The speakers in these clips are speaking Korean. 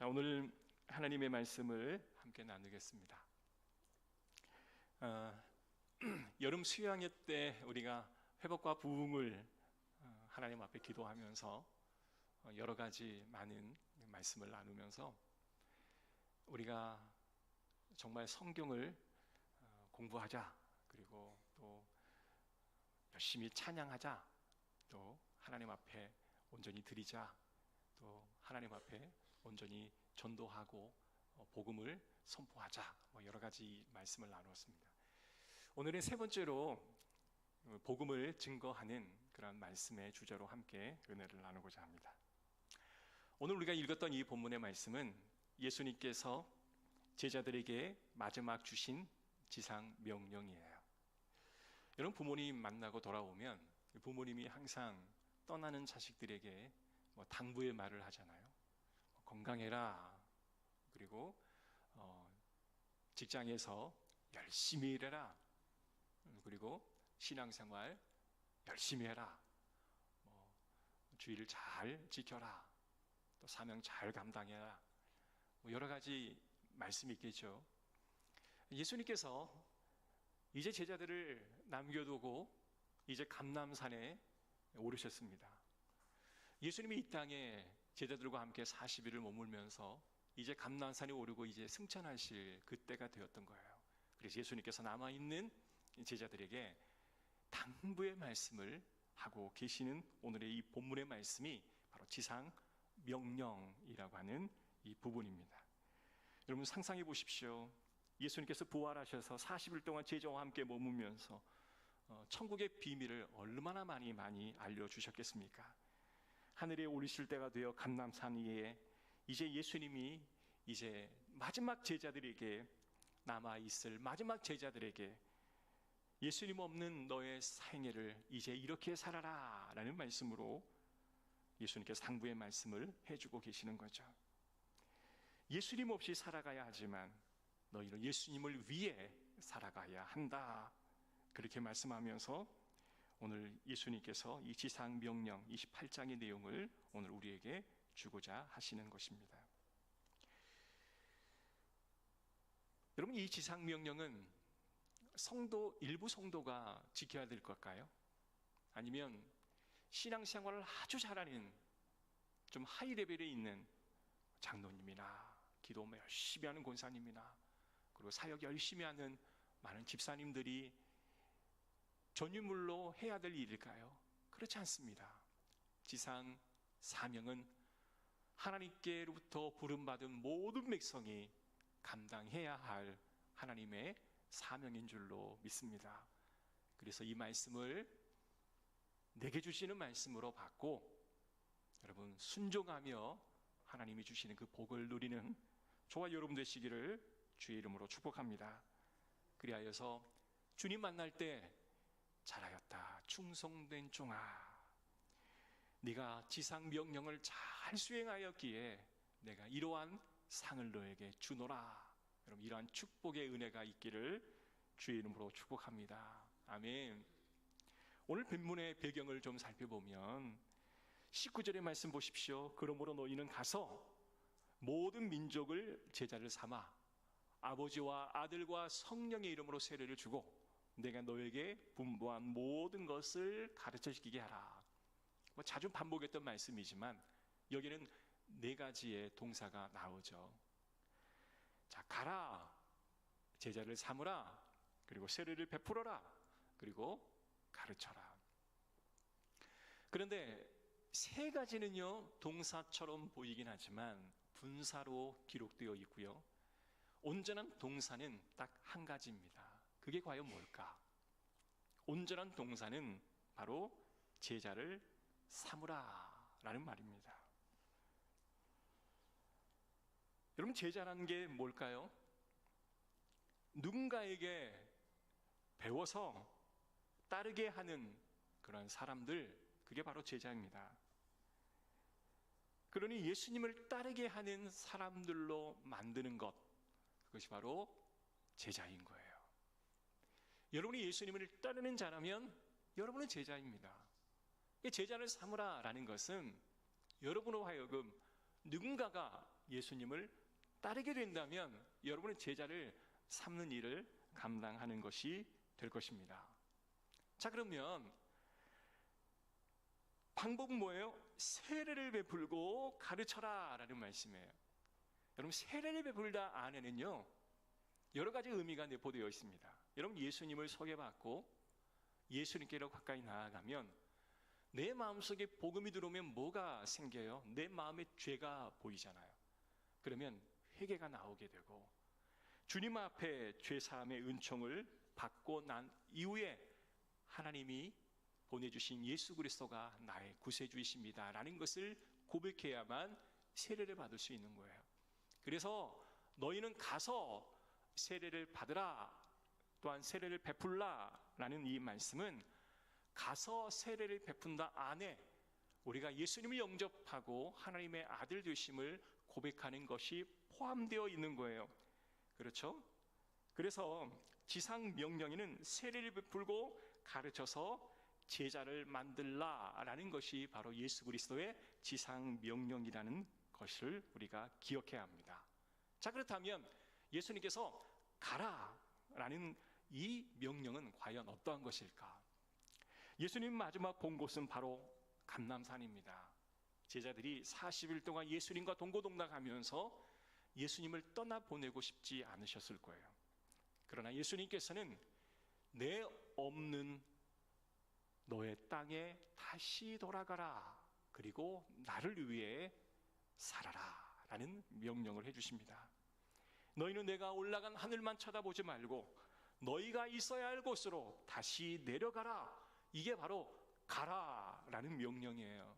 자, 오늘 하나님의 말씀을 함께 나누겠습니다. 여름 수양회 때 우리가 회복과 부흥을 하나님 앞에 기도하면서 여러 가지 많은 말씀을 나누면서 우리가 정말 성경을 공부하자, 그리고 또 열심히 찬양하자, 또 하나님 앞에 온전히 드리자, 또 하나님 앞에 온전히 전도하고 복음을 선포하자, 여러 가지 말씀을 나누었습니다. 오늘은 세 번째로 복음을 증거하는 그런 말씀의 주제로 함께 은혜를 나누고자 합니다. 오늘 우리가 읽었던 이 본문의 말씀은 예수님께서 제자들에게 마지막 주신 지상 명령이에요. 여러분, 부모님 만나고 돌아오면 부모님이 항상 떠나는 자식들에게 당부의 말을 하잖아요. 건강해라, 그리고 직장에서 열심히 일해라, 그리고 신앙생활 열심히 해라, 주의를 잘 지켜라, 또 사명 잘 감당해라, 여러 가지 말씀이 있겠죠. 예수님께서 이제 제자들을 남겨두고 이제 감람산에 오르셨습니다. 예수님이 이 땅에 제자들과 함께 40일을 머물면서 이제 감람산에 오르고 이제 승천하실 그때가 되었던 거예요. 그래서 예수님께서 남아있는 제자들에게 당부의 말씀을 하고 계시는 오늘의 이 본문의 말씀이 바로 지상 명령이라고 하는 이 부분입니다. 여러분, 상상해 보십시오. 예수님께서 부활하셔서 40일 동안 제자와 함께 머무면서 천국의 비밀을 얼마나 많이 알려주셨겠습니까? 하늘에 오르실 때가 되어 감람산 위에 이제 예수님이 이제 마지막 제자들에게, 남아있을 마지막 제자들에게 예수님 없는 너의 생애를 이제 이렇게 살아라 라는 말씀으로 예수님께서 당부의 말씀을 해주고 계시는 거죠. 예수님 없이 살아가야 하지만 너희는 예수님을 위해 살아가야 한다, 그렇게 말씀하면서 오늘 예수님께서 이 지상 명령 28장의 내용을 오늘 우리에게 주고자 하시는 것입니다. 여러분, 이 지상 명령은 일부 성도가 지켜야 될 걸까요? 아니면 신앙생활을 아주 잘하는 좀 하이 레벨에 있는 장로님이나 기도 열심히 하는 권사님이나 그리고 사역 열심히 하는 많은 집사님들이 전유물로 해야 될 일일까요? 그렇지 않습니다. 지상 사명은 하나님께로부터 부름받은 모든 백성이 감당해야 할 하나님의 사명인 줄로 믿습니다. 그래서 이 말씀을 내게 주시는 말씀으로 받고 여러분 순종하며 하나님이 주시는 그 복을 누리는 저와 여러분 되시기를 주의 이름으로 축복합니다. 그리하여서 주님 만날 때 잘하였다 충성된 종아, 네가 지상 명령을 잘 수행하였기에 내가 이러한 상을 너에게 주노라. 여러분, 이러한 축복의 은혜가 있기를 주의 이름으로 축복합니다. 아멘. 오늘 본문의 배경을 좀 살펴보면 19절의 말씀 보십시오. 그러므로 너희는 가서 모든 민족을 제자를 삼아 아버지와 아들과 성령의 이름으로 세례를 주고 내가 너에게 분부한 모든 것을 가르쳐주게 하라. 자주 반복했던 말씀이지만 여기는 네 가지의 동사가 나오죠. 자, 가라, 제자를 삼으라, 그리고 세례를 베풀어라, 그리고 가르쳐라. 그런데 세 가지는요 동사처럼 보이긴 하지만 분사로 기록되어 있고요, 온전한 동사는 딱 한 가지입니다. 그게 과연 뭘까? 온전한 동사는 바로 제자를 삼으라 라는 말입니다. 여러분, 제자라는 게 뭘까요? 누군가에게 배워서 따르게 하는 그런 사람들, 그게 바로 제자입니다. 그러니 예수님을 따르게 하는 사람들로 만드는 것, 그것이 바로 제자인 거예요. 여러분이 예수님을 따르는 자라면 여러분은 제자입니다. 제자를 삼으라 라는 것은 여러분으로 하여금 누군가가 예수님을 따르게 된다면 여러분의 제자를 삼는 일을 감당하는 것이 될 것입니다. 자, 그러면 방법은 뭐예요? 세례를 베풀고 가르쳐라 라는 말씀이에요. 여러분, 세례를 베풀다 안에는요 여러 가지 의미가 내포되어 있습니다. 여러분, 예수님을 소개받고 예수님께로 가까이 나아가면 내 마음속에 복음이 들어오면 뭐가 생겨요? 내 마음에 죄가 보이잖아요. 그러면 회개가 나오게 되고 주님 앞에 죄사함의 은총을 받고 난 이후에 하나님이 보내주신 예수 그리스도가 나의 구세주이십니다 라는 것을 고백해야만 세례를 받을 수 있는 거예요. 그래서 너희는 가서 세례를 받으라, 또한 세례를 베풀라 라는 이 말씀은 가서 세례를 베푼다 안에 우리가 예수님을 영접하고 하나님의 아들 되심을 고백하는 것이 포함되어 있는 거예요. 그렇죠? 그래서 지상 명령에는 세례를 베풀고 가르쳐서 제자를 만들라라는 것이 바로 예수 그리스도의 지상 명령이라는 것을 우리가 기억해야 합니다. 자, 그렇다면 예수님께서 가라라는 이 명령은 과연 어떠한 것일까? 예수님 마지막 본 곳은 바로 감람산입니다. 제자들이 40일 동안 예수님과 동고동락하면서 예수님을 떠나보내고 싶지 않으셨을 거예요. 그러나 예수님께서는 내 없는 너의 땅에 다시 돌아가라, 그리고 나를 위해 살아라 라는 명령을 해주십니다. 너희는 내가 올라간 하늘만 쳐다보지 말고 너희가 있어야 할 곳으로 다시 내려가라. 이게 바로 가라 라는 명령이에요.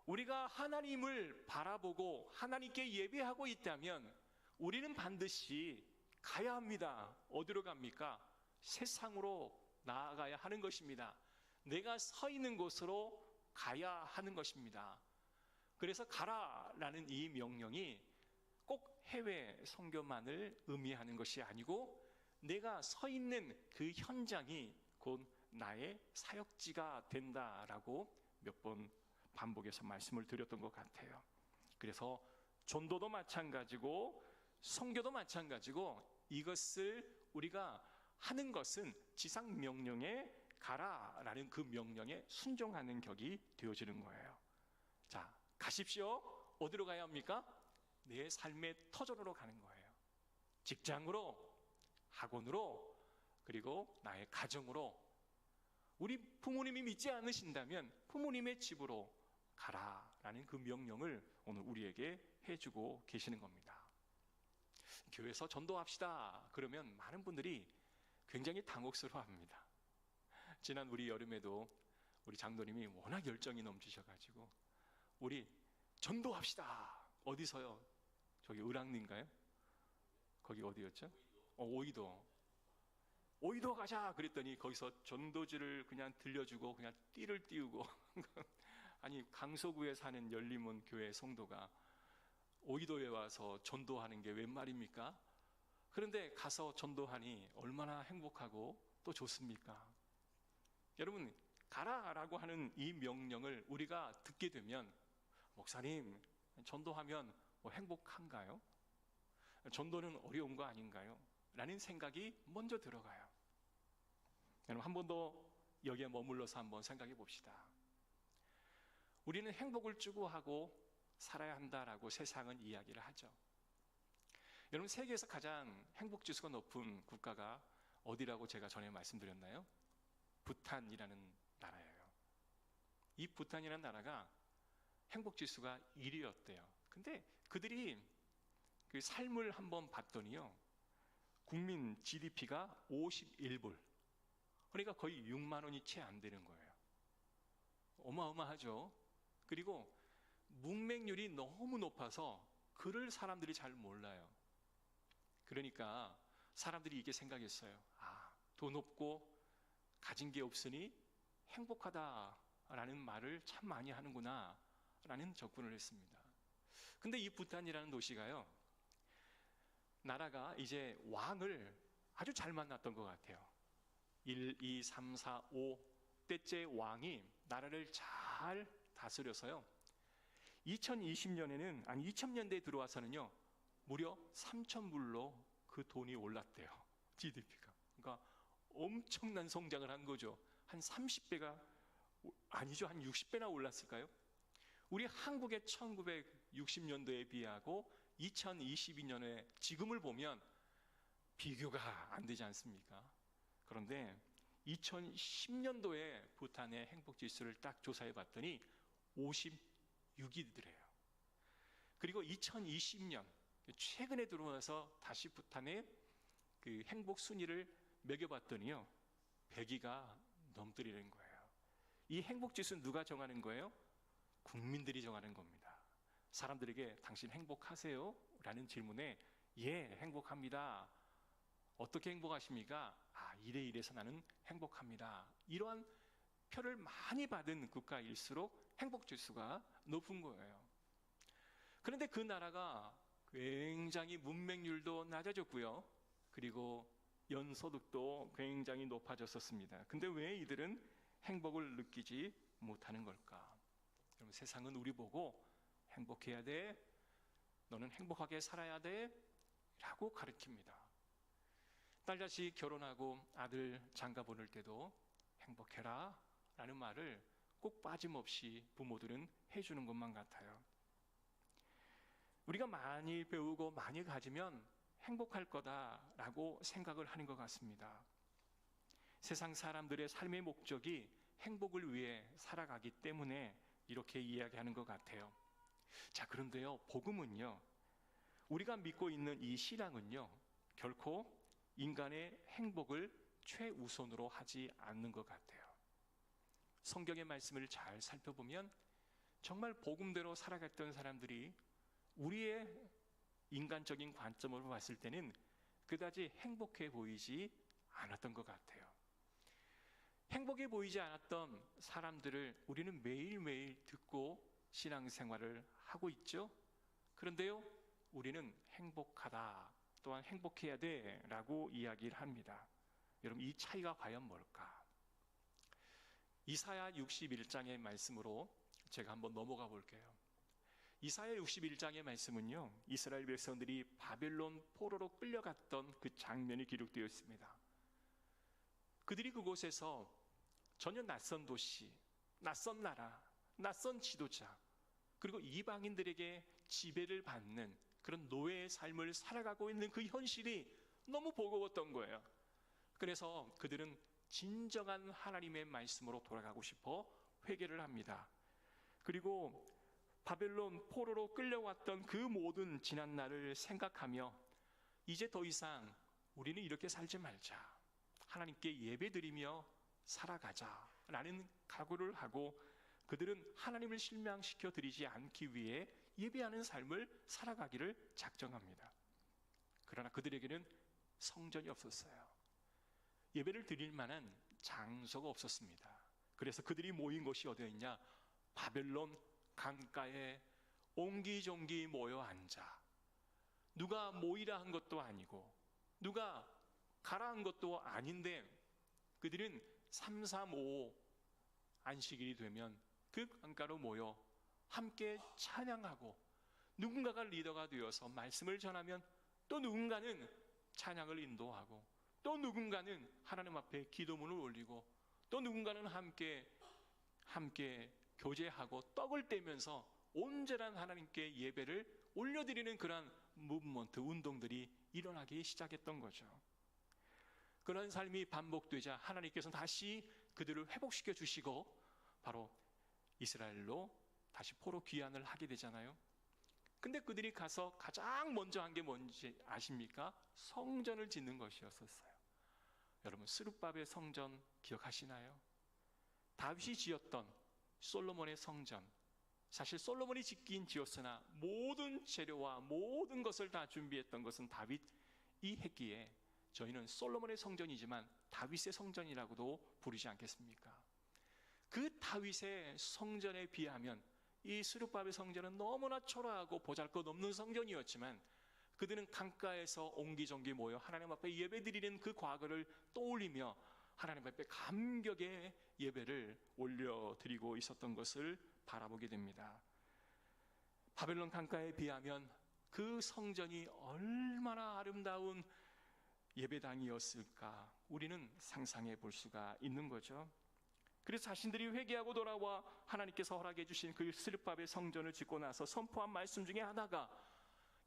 우리가 하나님을 바라보고 하나님께 예배하고 있다면 우리는 반드시 가야 합니다. 어디로 갑니까? 세상으로 나아가야 하는 것입니다. 내가 서 있는 곳으로 가야 하는 것입니다. 그래서 가라라는 이 명령이 꼭 해외 선교만을 의미하는 것이 아니고 내가 서 있는 그 현장이 곧 나의 사역지가 된다라고 몇 번 반복해서 말씀을 드렸던 것 같아요. 그래서 전도도 마찬가지고 선교도 마찬가지고 이것을 우리가 하는 것은 지상 명령에 가라라는 그 명령에 순종하는 격이 되어지는 거예요. 자, 가십시오. 어디로 가야 합니까? 내 삶의 터전으로 가는 거예요. 직장으로, 학원으로, 그리고 나의 가정으로. 우리 부모님이 믿지 않으신다면 부모님의 집으로 가라라는 그 명령을 오늘 우리에게 해주고 계시는 겁니다. 교회에서 전도합시다 그러면 많은 분들이 굉장히 당혹스러워합니다. 지난 우리 여름에도 우리 장로님이 워낙 열정이 넘치셔가지고 우리 전도합시다. 어디서요? 저기 을왕리인가요? 거기 어디였죠? 오이도 가자 그랬더니 거기서 전도지를 그냥 들려주고 그냥 띠를 띄우고 아니, 강서구에 사는 열림원 교회 성도가 오이도에 와서 전도하는 게 웬 말입니까? 그런데 가서 전도하니 얼마나 행복하고 또 좋습니까? 여러분, 가라라고 하는 이 명령을 우리가 듣게 되면 목사님, 전도하면 뭐 행복한가요? 전도는 어려운 거 아닌가요? 라는 생각이 먼저 들어가요. 여러분, 한 번 더 여기에 머물러서 한번 생각해 봅시다. 우리는 행복을 추구하고 살아야 한다라고 세상은 이야기를 하죠. 여러분, 세계에서 가장 행복지수가 높은 국가가 어디라고 제가 전에 말씀드렸나요? 부탄이라는 나라예요. 이 부탄이라는 나라가 행복지수가 1위였대요. 근데 그들이 그 삶을 한번 봤더니요, 국민 GDP가 51불, 그러니까 거의 6만 원이 채 안 되는 거예요. 어마어마하죠. 그리고 문맹률이 너무 높아서 글을 사람들이 잘 몰라요. 그러니까 사람들이 이게 생각했어요. 아, 돈 없고 가진 게 없으니 행복하다라는 말을 참 많이 하는구나 라는 접근을 했습니다. 근데 이 부탄이라는 도시가요, 나라가 이제 왕을 아주 잘 만났던 것 같아요. 1, 2, 3, 4, 5대째 왕이 나라를 잘 다스려서요, 2000년대에 들어와서는요, 무려 3,000불로 그 돈이 올랐대요. GDP가. 그러니까 엄청난 성장을 한 거죠. 한 30배가 아니죠, 한 60배나 올랐을까요? 우리 한국의 1960년도에 비하고 2022년에 지금을 보면 비교가 안 되지 않습니까? 그런데 2010년도에 부탄의 행복지수를 딱 조사해 봤더니 56이더래요. 그리고 2020년 최근에 들어와서 다시 부탄의 그 행복 순위를 매겨봤더니요, 100위가 넘더라는 거예요. 이 행복지수는 누가 정하는 거예요? 국민들이 정하는 겁니다. 사람들에게 당신 행복하세요? 라는 질문에 예, 행복합니다. 어떻게 행복하십니까? 이래서 나는 행복합니다. 이러한 표를 많이 받은 국가일수록 행복지수가 높은 거예요. 그런데 그 나라가 굉장히 문맹률도 낮아졌고요. 그리고 연소득도 굉장히 높아졌었습니다. 근데 왜 이들은 행복을 느끼지 못하는 걸까? 여러분, 세상은 우리 보고 행복해야 돼, 너는 행복하게 살아야 돼 라고 가르칩니다. 딸자식 결혼하고 아들 장가 보낼 때도 행복해라 라는 말을 꼭 빠짐없이 부모들은 해주는 것만 같아요. 우리가 많이 배우고 많이 가지면 행복할 거다라고 생각을 하는 것 같습니다. 세상 사람들의 삶의 목적이 행복을 위해 살아가기 때문에 이렇게 이야기하는 것 같아요. 자, 그런데요, 복음은요, 우리가 믿고 있는 이 신앙은요, 결코 인간의 행복을 최우선으로 하지 않는 것 같아요. 성경의 말씀을 잘 살펴보면 정말 복음대로 살아갔던 사람들이 우리의 인간적인 관점으로 봤을 때는 그다지 행복해 보이지 않았던 것 같아요. 행복해 보이지 않았던 사람들을 우리는 매일매일 듣고 신앙생활을 하고 있죠. 그런데요, 우리는 행복하다, 또한 행복해야 돼 라고 이야기를 합니다. 여러분, 이 차이가 과연 뭘까? 이사야 61장의 말씀으로 제가 한번 넘어가 볼게요. 이사야 61장의 말씀은요, 이스라엘 백성들이 바벨론 포로로 끌려갔던 그 장면이 기록되어 있습니다. 그들이 그곳에서 전혀 낯선 도시, 낯선 나라, 낯선 지도자, 그리고 이방인들에게 지배를 받는 그런 노예의 삶을 살아가고 있는 그 현실이 너무 버거웠던 거예요. 그래서 그들은 진정한 하나님의 말씀으로 돌아가고 싶어 회개를 합니다. 그리고 바벨론 포로로 끌려왔던 그 모든 지난 날을 생각하며 이제 더 이상 우리는 이렇게 살지 말자, 하나님께 예배드리며 살아가자 라는 각오를 하고 그들은 하나님을 실망시켜 드리지 않기 위해 예배하는 삶을 살아가기를 작정합니다. 그러나 그들에게는 성전이 없었어요. 예배를 드릴 만한 장소가 없었습니다. 그래서 그들이 모인 곳이 어디였냐? 바벨론 강가에 옹기종기 모여 앉아, 누가 모이라 한 것도 아니고 누가 가라 한 것도 아닌데 그들은 335 안식일이 되면 그 강가로 모여 함께 찬양하고, 누군가가 리더가 되어서 말씀을 전하면 또 누군가는 찬양을 인도하고, 또 누군가는 하나님 앞에 기도문을 올리고, 또 누군가는 함께 교제하고 떡을 떼면서 온전한 하나님께 예배를 올려드리는 그런 무브먼트, 운동들이 일어나기 시작했던 거죠. 그런 삶이 반복되자 하나님께서 다시 그들을 회복시켜 주시고 바로 이스라엘로 다시 포로 귀환을 하게 되잖아요. 근데 그들이 가서 가장 먼저 한 게 뭔지 아십니까? 성전을 짓는 것이었어요. 여러분, 스룹바벨 성전 기억하시나요? 다윗이 지었던 솔로몬의 성전, 사실 솔로몬이 짓긴 지었으나 모든 재료와 모든 것을 다 준비했던 것은 다윗이 했기에 저희는 솔로몬의 성전이지만 다윗의 성전이라고도 부르지 않겠습니까? 그 다윗의 성전에 비하면 이 스룹바벨 성전은 너무나 초라하고 보잘것없는 성전이었지만 그들은 강가에서 옹기종기 모여 하나님 앞에 예배드리는 그 과거를 떠올리며 하나님 앞에 감격의 예배를 올려드리고 있었던 것을 바라보게 됩니다. 바벨론 강가에 비하면 그 성전이 얼마나 아름다운 예배당이었을까 우리는 상상해 볼 수가 있는 거죠. 그래서 자신들이 회개하고 돌아와 하나님께서 허락해 주신 그 스룹바벨 성전을 짓고 나서 선포한 말씀 중에 하나가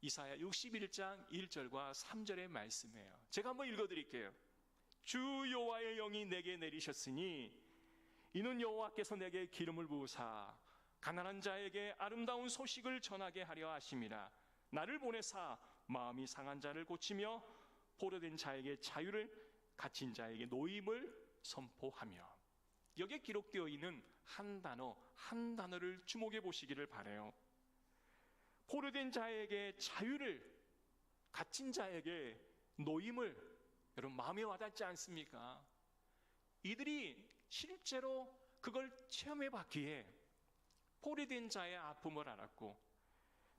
이사야 61장 1절과 3절의 말씀이에요. 제가 한번 읽어드릴게요. 주 여호와의 영이 내게 내리셨으니 이는 여호와께서 내게 기름을 부으사 가난한 자에게 아름다운 소식을 전하게 하려 하심이라. 나를 보내사 마음이 상한 자를 고치며 포로된 자에게 자유를, 갇힌 자에게 노임을 선포하며. 여기에 기록되어 있는 한 단어를 주목해 보시기를 바라요. 포로된 자에게 자유를, 갇힌 자에게 노임을. 여러분 마음에 와닿지 않습니까? 이들이 실제로 그걸 체험해 봤기에 포로된 자의 아픔을 알았고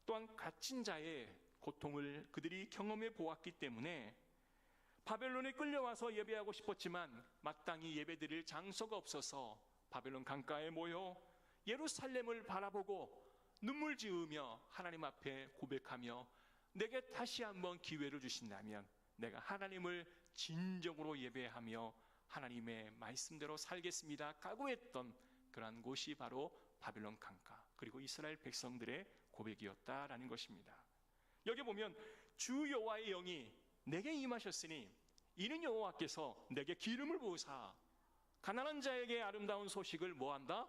또한 갇힌 자의 고통을 그들이 경험해 보았기 때문에 바벨론에 끌려와서 예배하고 싶었지만 마땅히 예배드릴 장소가 없어서 바벨론 강가에 모여 예루살렘을 바라보고 눈물 지으며 하나님 앞에 고백하며 내게 다시 한번 기회를 주신다면 내가 하나님을 진정으로 예배하며 하나님의 말씀대로 살겠습니다 각오했던 그러한 곳이 바로 바벨론 강가, 그리고 이스라엘 백성들의 고백이었다라는 것입니다. 여기 보면 주 여호와의 영이 내게 임하셨으니 이는 여호와께서 내게 기름을 부으사 가난한 자에게 아름다운 소식을 뭐한다?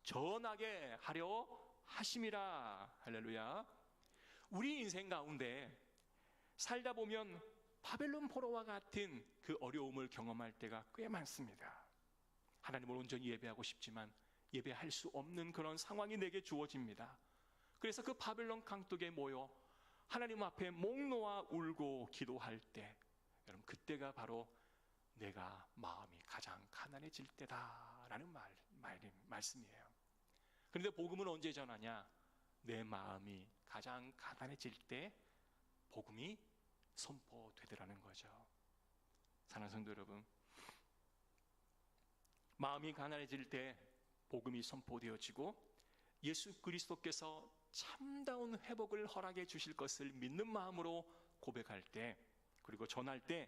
전하게 하려 하심이라. 할렐루야. 우리 인생 가운데 살다 보면 바벨론 포로와 같은 그 어려움을 경험할 때가 꽤 많습니다. 하나님을 온전히 예배하고 싶지만 예배할 수 없는 그런 상황이 내게 주어집니다. 그래서 그 바벨론 강둑에 모여 하나님 앞에 목 놓아 울고 기도할 때, 여러분 그때가 바로 내가 마음이 가장 가난해질 때다라는 말씀이에요. 그런데 복음은 언제 전하냐? 내 마음이 가장 가난해질 때 복음이 선포되더라는 거죠. 사랑하는 성도 여러분, 마음이 가난해질 때 복음이 선포되어지고 예수 그리스도께서 참다운 회복을 허락해 주실 것을 믿는 마음으로 고백할 때, 그리고 전할 때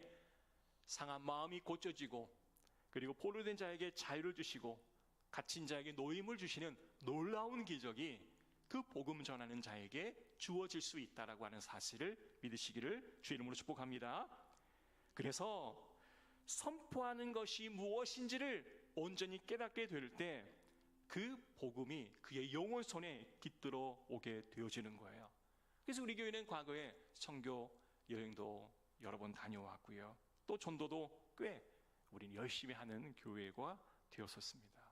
상한 마음이 고쳐지고, 그리고 포로된 자에게 자유를 주시고 갇힌 자에게 노임을 주시는 놀라운 기적이 그 복음 전하는 자에게 주어질 수 있다라고 하는 사실을 믿으시기를 주의 이름으로 축복합니다. 그래서 선포하는 것이 무엇인지를 온전히 깨닫게 될 때 그 복음이 그의 영혼 손에 깃들어 오게 되어지는 거예요. 그래서 우리 교회는 과거에 선교 여행도 여러 번 다녀왔고요, 또 전도도 꽤 우리는 열심히 하는 교회가 되었었습니다.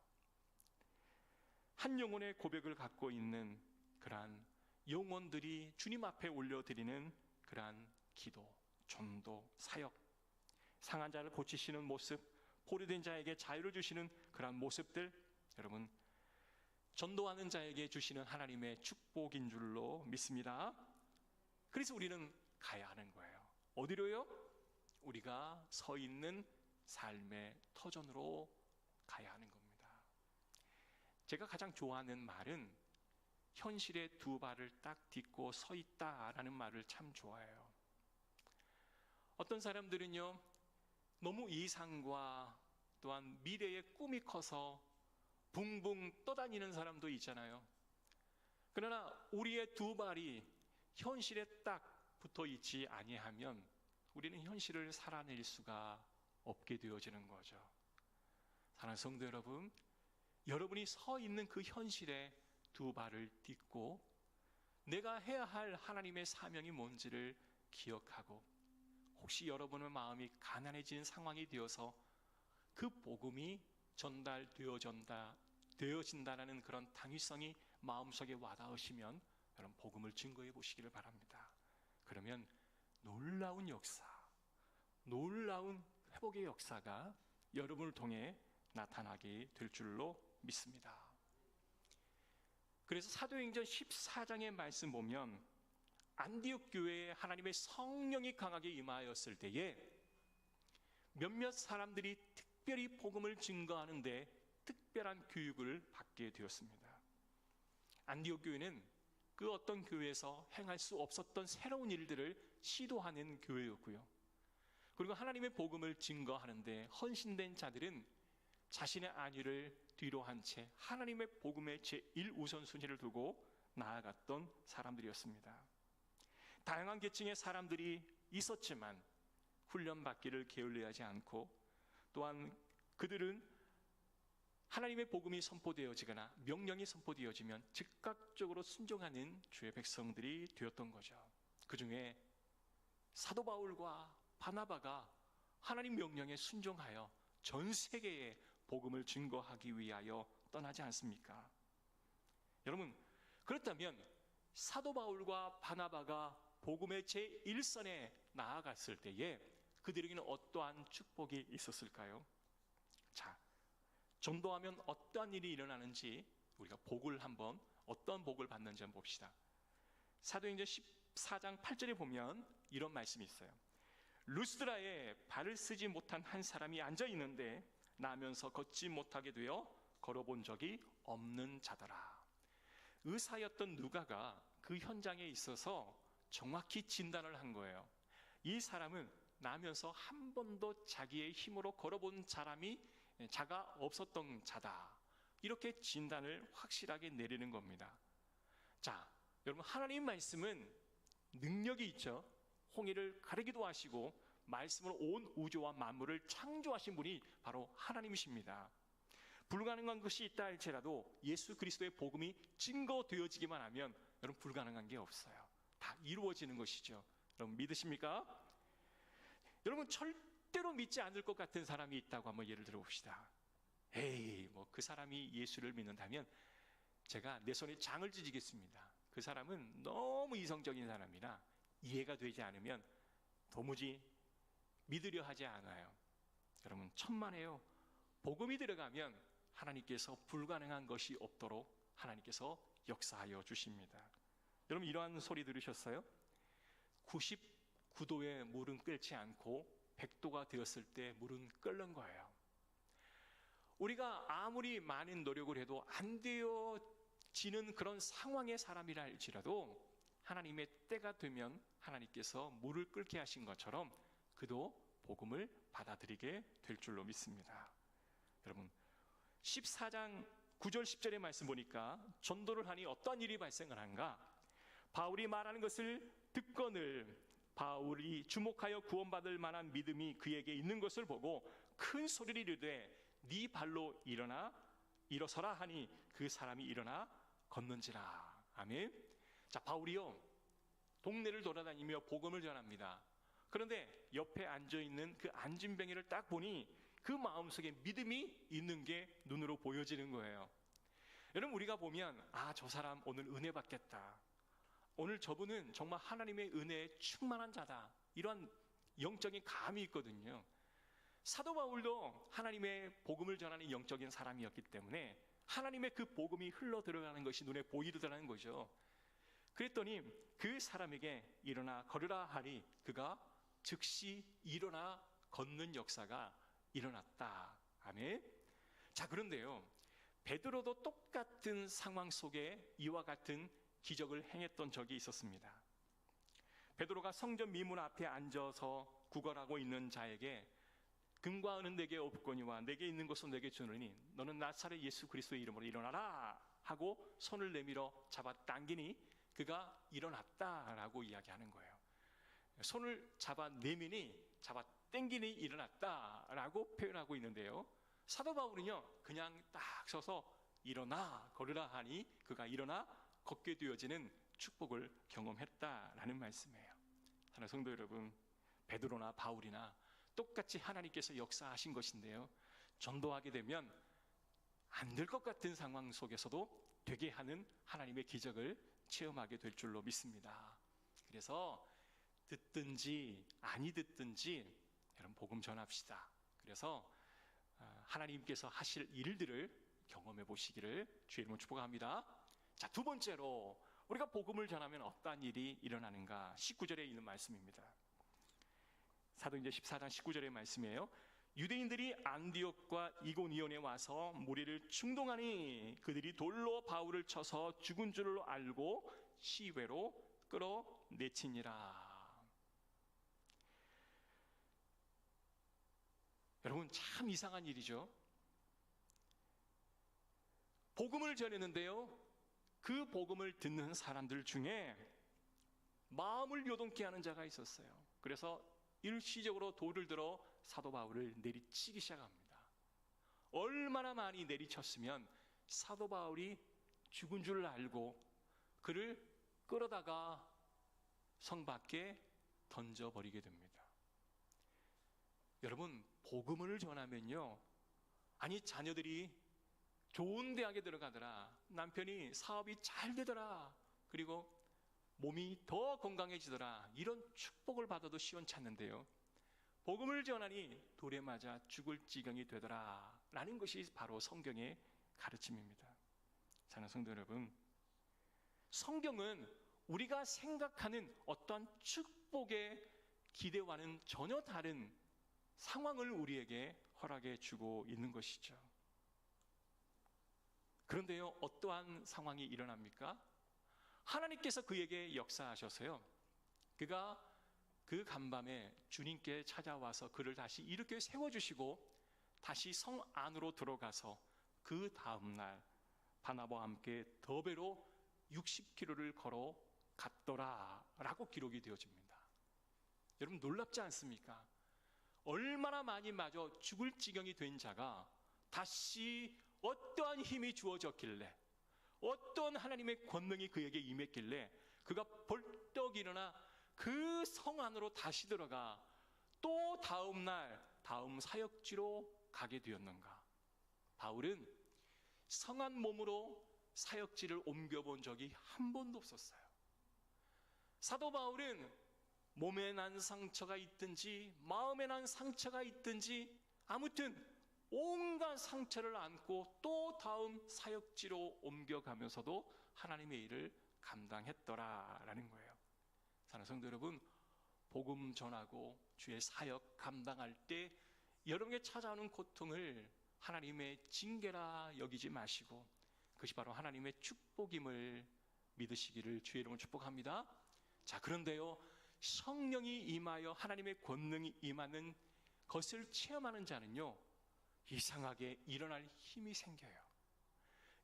한 영혼의 고백을 갖고 있는 그러한 영혼들이 주님 앞에 올려드리는 그러한 기도, 전도, 사역, 상한 자를 고치시는 모습, 포로된 자에게 자유를 주시는 그러한 모습들, 여러분 전도하는 자에게 주시는 하나님의 축복인 줄로 믿습니다. 그래서 우리는 가야 하는 거예요. 어디로요? 우리가 서 있는 삶의 터전으로 가야 하는 겁니다. 제가 가장 좋아하는 말은 현실에 두 발을 딱 딛고 서 있다라는 말을 참 좋아해요. 어떤 사람들은요, 너무 이상과 또한 미래의 꿈이 커서 붕붕 떠다니는 사람도 있잖아요. 그러나 우리의 두 발이 현실에 딱 붙어 있지 아니하면 우리는 현실을 살아낼 수가 없게 되어지는 거죠. 사랑하는 성도 여러분, 여러분이 서 있는 그 현실에 두 발을 딛고 내가 해야 할 하나님의 사명이 뭔지를 기억하고, 혹시 여러분의 마음이 가난해진 상황이 되어서 그 복음이 전달되어진다는 그런 당위성이 마음속에 와닿으시면 여러분 복음을 증거해 보시기를 바랍니다. 그러면 놀라운 역사, 놀라운 회복의 역사가 여러분을 통해 나타나게 될 줄로 믿습니다. 그래서 사도행전 14장의 말씀 보면 안디옥 교회에 하나님의 성령이 강하게 임하였을 때에 몇몇 사람들이 특별히 복음을 증거하는데 특별한 교육을 받게 되었습니다. 안디옥 교회는 그 어떤 교회에서 행할 수 없었던 새로운 일들을 시도하는 교회였고요. 그리고 하나님의 복음을 증거하는데 헌신된 자들은 자신의 안위를 뒤로 한 채 하나님의 복음의 제1우선순위를 두고 나아갔던 사람들이었습니다. 다양한 계층의 사람들이 있었지만 훈련받기를 게을리하지 않고, 또한 그들은 하나님의 복음이 선포되어지거나 명령이 선포되어지면 즉각적으로 순종하는 주의 백성들이 되었던 거죠. 그 중에 사도 바울과 바나바가 하나님 명령에 순종하여 전 세계에 복음을 증거하기 위하여 떠나지 않습니까? 여러분, 그렇다면 사도 바울과 바나바가 복음의 제1선에 나아갔을 때에 그들에게는 어떠한 축복이 있었을까요? 자, 전도하면 어떠한 일이 일어나는지 우리가 복을 한번, 어떤 복을 받는지 한번 봅시다. 사도행전 14장 8절에 보면 이런 말씀이 있어요. 루스드라에 발을 쓰지 못한 한 사람이 앉아 있는데 나면서 걷지 못하게 되어 걸어본 적이 없는 자더라. 의사였던 누가가 그 현장에 있어서 정확히 진단을 한 거예요. 이 사람은 나면서 한 번도 자기의 힘으로 걸어본 자가 없었던 자다. 이렇게 진단을 확실하게 내리는 겁니다. 자, 여러분, 하나님 말씀은 능력이 있죠. 홍해를 가르기도 하시고 말씀으로 온 우주와 만물을 창조하신 분이 바로 하나님이십니다. 불가능한 것이 있다 할지라도 예수 그리스도의 복음이 증거되어지기만 하면 여러분, 불가능한 게 없어요. 다 이루어지는 것이죠. 여러분, 믿으십니까? 여러분, 절대로 믿지 않을 것 같은 사람이 있다고 한번 예를 들어 봅시다. 에이, 뭐 그 사람이 예수를 믿는다면 제가 내 손에 장을 찢겠습니다. 그 사람은 너무 이성적인 사람이라 이해가 되지 않으면 도무지 믿으려 하지 않아요. 여러분, 천만에요. 복음이 들어가면 하나님께서 불가능한 것이 없도록 하나님께서 역사하여 주십니다. 여러분, 이러한 소리 들으셨어요? 99도의 물은 끓지 않고 100도가 되었을 때 물은 끓는 거예요. 우리가 아무리 많은 노력을 해도 안 되어지는 그런 상황의 사람이라 할지라도 하나님의 때가 되면 하나님께서 물을 끓게 하신 것처럼 그도 복음을 받아들이게 될 줄로 믿습니다. 여러분, 14장 9절 10절의 말씀 보니까 전도를 하니 어떠한 일이 발생을 한가? 바울이 말하는 것을 듣거늘 바울이 주목하여 구원받을 만한 믿음이 그에게 있는 것을 보고 큰 소리를 이르되 네 발로 일어서라 하니 그 사람이 일어나 걷는지라. 아멘. 자, 바울이요 동네를 돌아다니며 복음을 전합니다. 그런데 옆에 앉아있는 그 안진뱅이를 딱 보니 그 마음속에 믿음이 있는 게 눈으로 보여지는 거예요. 여러분, 우리가 보면 저 사람 오늘 은혜 받겠다, 오늘 저분은 정말 하나님의 은혜에 충만한 자다, 이런 영적인 감이 있거든요. 사도 바울도 하나님의 복음을 전하는 영적인 사람이었기 때문에 하나님의 그 복음이 흘러 들어가는 것이 눈에 보이더라는 거죠. 그랬더니 그 사람에게 일어나 걸으라 하니 그가 즉시 일어나 걷는 역사가 일어났다. 아멘. 자, 그런데요, 베드로도 똑같은 상황 속에 이와 같은 기적을 행했던 적이 있었습니다. 베드로가 성전 미문 앞에 앉아서 구걸하고 있는 자에게 금과 은은 내게 없거니와 내게 있는 것은 내게 주느니 너는 나사렛 예수 그리스도의 이름으로 일어나라 하고 손을 내밀어 잡아 당기니 그가 일어났다라고 이야기하는 거예요. 손을 잡아 내미니 잡아 당기니 일어났다라고 표현하고 있는데요, 사도 바울은요 그냥 딱 서서 일어나 걸으라 하니 그가 일어나 걷게 되어지는 축복을 경험했다라는 말씀이에요. 사랑하는 성도 여러분, 베드로나 바울이나 똑같이 하나님께서 역사하신 것인데요, 전도하게 되면 안 될 것 같은 상황 속에서도 되게 하는 하나님의 기적을 체험하게 될 줄로 믿습니다. 그래서 듣든지 아니 듣든지 여러분 복음 전합시다. 그래서 하나님께서 하실 일들을 경험해 보시기를 주의 이름으로 축복합니다. 자, 두 번째로 우리가 복음을 전하면 어떠한 일이 일어나는가? 19절에 있는 말씀입니다. 사도행전 14장 19절의 말씀이에요. 유대인들이 안디옥과 이고니온에 와서 무리를 충동하니 그들이 돌로 바울을 쳐서 죽은 줄로 알고 시외로 끌어내치니라. 여러분, 참 이상한 일이죠. 복음을 전했는데요, 그 복음을 듣는 사람들 중에 마음을 요동케 하는 자가 있었어요. 그래서 일시적으로 돌을 들어 사도 바울을 내리치기 시작합니다. 얼마나 많이 내리쳤으면 사도 바울이 죽은 줄 알고 그를 끌어다가 성 밖에 던져버리게 됩니다. 여러분, 복음을 전하면요, 아니 자녀들이 좋은 대학에 들어가더라, 남편이 사업이 잘 되더라, 그리고 몸이 더 건강해지더라, 이런 축복을 받아도 시원찮는데요, 복음을 전하니 돌에 맞아 죽을 지경이 되더라 라는 것이 바로 성경의 가르침입니다. 사랑하는 성도 여러분, 성경은 우리가 생각하는 어떠한 축복의 기대와는 전혀 다른 상황을 우리에게 허락해 주고 있는 것이죠. 그런데요, 어떠한 상황이 일어납니까? 하나님께서 그에게 역사하셔서요, 그가 그 간밤에 주님께 찾아와서 그를 다시 일으켜 세워주시고 다시 성 안으로 들어가서 그 다음날 바나바와 함께 더베로 60km를 걸어 갔더라 라고 기록이 되어집니다. 여러분, 놀랍지 않습니까? 얼마나 많이 맞아 죽을 지경이 된 자가 다시 어떠한 힘이 주어졌길래, 어떤 하나님의 권능이 그에게 임했길래 그가 벌떡 일어나 그 성 안으로 다시 들어가 또 다음 날 다음 사역지로 가게 되었는가? 바울은 성한 몸으로 사역지를 옮겨본 적이 한 번도 없었어요. 사도 바울은 몸에 난 상처가 있든지 마음에 난 상처가 있든지 아무튼 온갖 상처를 안고 또 다음 사역지로 옮겨가면서도 하나님의 일을 감당했더라라는 거예요. 사랑하는 성도 여러분, 복음 전하고 주의 사역 감당할 때 여러분에게 찾아오는 고통을 하나님의 징계라 여기지 마시고 그것이 바로 하나님의 축복임을 믿으시기를 주의 이름으로 축복합니다. 자, 그런데요, 성령이 임하여 하나님의 권능이 임하는 것을 체험하는 자는요, 이상하게 일어날 힘이 생겨요.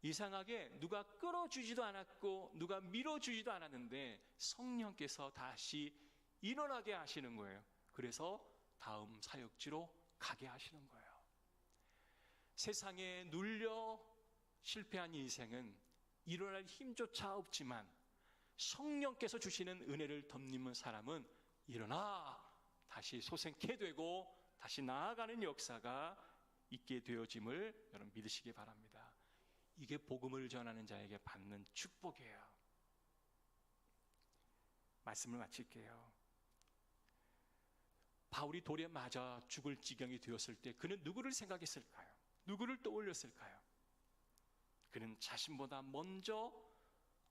이상하게 누가 끌어주지도 않았고 누가 밀어주지도 않았는데 성령께서 다시 일어나게 하시는 거예요. 그래서 다음 사역지로 가게 하시는 거예요. 세상에 눌려 실패한 인생은 일어날 힘조차 없지만 성령께서 주시는 은혜를 덧입는 사람은 일어나 다시 솟게 되고 다시 나아가는 역사가 있게 되어짐을 여러분 믿으시기 바랍니다. 이게 복음을 전하는 자에게 받는 축복이에요. 말씀을 마칠게요. 바울이 돌에 맞아 죽을 지경이 되었을 때 그는 누구를 생각했을까요? 누구를 떠올렸을까요? 그는 자신보다 먼저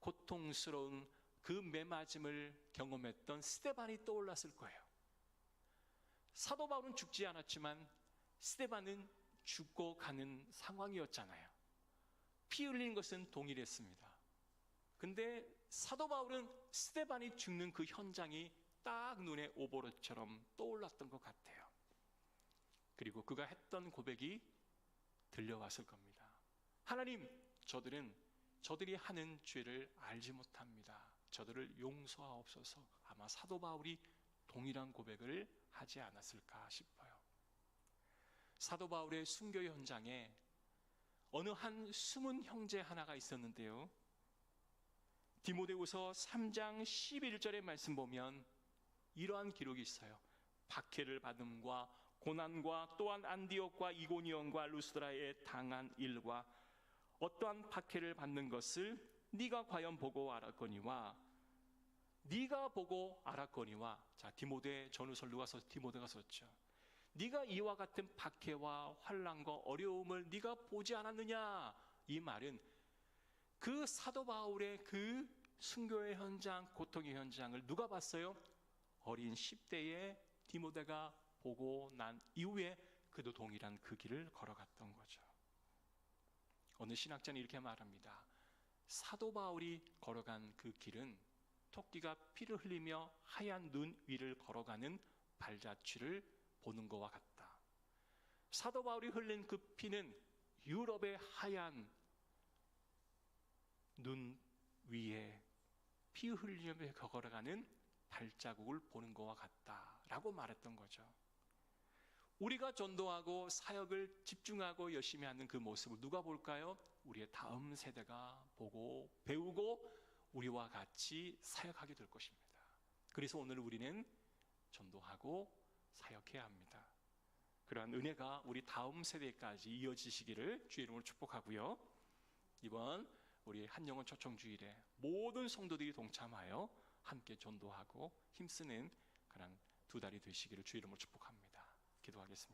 고통스러운 그 매맞음을 경험했던 스데반이 떠올랐을 거예요. 사도 바울은 죽지 않았지만 스데반은 죽고 가는 상황이었잖아요. 피 흘리는 것은 동일했습니다. 근데 사도 바울은 스데반이 죽는 그 현장이 딱 눈에 오보로처럼 떠올랐던 것 같아요. 그리고 그가 했던 고백이 들려왔을 겁니다. 하나님, 저들이 하는 죄를 알지 못합니다. 저들을 용서하옵소서. 아마 사도 바울이 동일한 고백을 하지 않았을까 싶어요. 사도 바울의 순교 현장에 어느 한 숨은 형제 하나가 있었는데요, 디모데후서 3장 11절의 말씀 보면 이러한 기록이 있어요. 박해를 받음과 고난과 또한 안디옥과 이고니온과 루스드라에 당한 일과 어떠한 박해를 받는 것을 네가 과연 보고 알았거니와 자, 디모데 전후서를 누가 써서 디모데가 썼죠. 네가 이와 같은 박해와 환난과 어려움을 네가 보지 않았느냐? 이 말은 그 사도 바울의 그 순교의 현장, 고통의 현장을 누가 봤어요? 어린 10대의 디모데가 보고 난 이후에 그도 동일한 그 길을 걸어갔던 거죠. 어느 신학자는 이렇게 말합니다. 사도 바울이 걸어간 그 길은 토끼가 피를 흘리며 하얀 눈 위를 걸어가는 발자취를 보는 것과 같다. 사도 바울이 흘린 그 피는 유럽의 하얀 눈 위에 피 흘리며 걸어가는 발자국을 보는 것과 같다라고 말했던 거죠. 우리가 전도하고 사역을 집중하고 열심히 하는 그 모습을 누가 볼까요? 우리의 다음 세대가 보고 배우고 우리와 같이 사역하게 될 것입니다. 그래서 오늘 우리는 전도하고 사역해야 합니다. 그러한 은혜가 우리 다음 세대까지 이어지시기를 주의 이름으로 축복하고요. 이번 우리 한영원 초청주일에 모든 성도들이 동참하여 함께 전도하고 힘쓰는 그런 두 달이 되시기를 주의 이름으로 축복합니다. 기도하겠습니다.